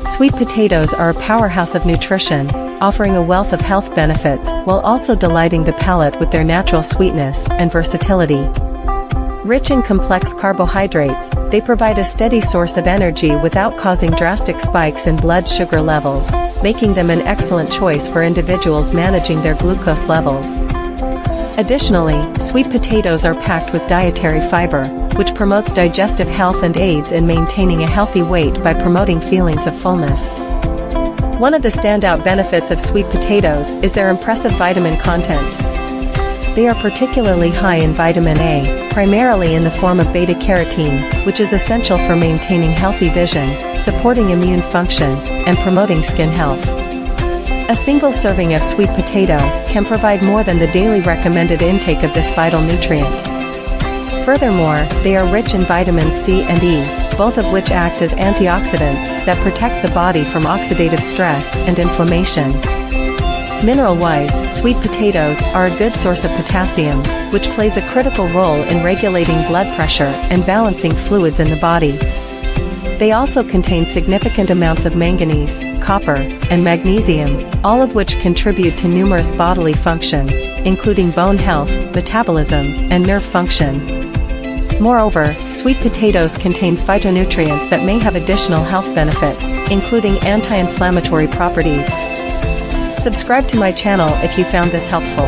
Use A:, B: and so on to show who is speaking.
A: Sweet potatoes are a powerhouse of nutrition, offering a wealth of health benefits while also delighting the palate with their natural sweetness and versatility. Rich in complex carbohydrates, they provide a steady source of energy without causing drastic spikes in blood sugar levels, making them an excellent choice for individuals managing their glucose levels. Additionally, sweet potatoes are packed with dietary fiber, which promotes digestive health and aids in maintaining a healthy weight by promoting feelings of fullness. One of the standout benefits of sweet potatoes is their impressive vitamin content. They are particularly high in vitamin A, primarily in the form of beta-carotene, which is essential for maintaining healthy vision, supporting immune function, and promoting skin health. A single serving of sweet potato can provide more than the daily recommended intake of this vital nutrient. Furthermore, they are rich in vitamins C and E, both of which act as antioxidants that protect the body from oxidative stress and inflammation. Mineral-wise, sweet potatoes are a good source of potassium, which plays a critical role in regulating blood pressure and balancing fluids in the body. They also contain significant amounts of manganese, copper, and magnesium, all of which contribute to numerous bodily functions, including bone health, metabolism, and nerve function. Moreover, sweet potatoes contain phytonutrients that may have additional health benefits, including anti-inflammatory properties. Subscribe to my channel if you found this helpful.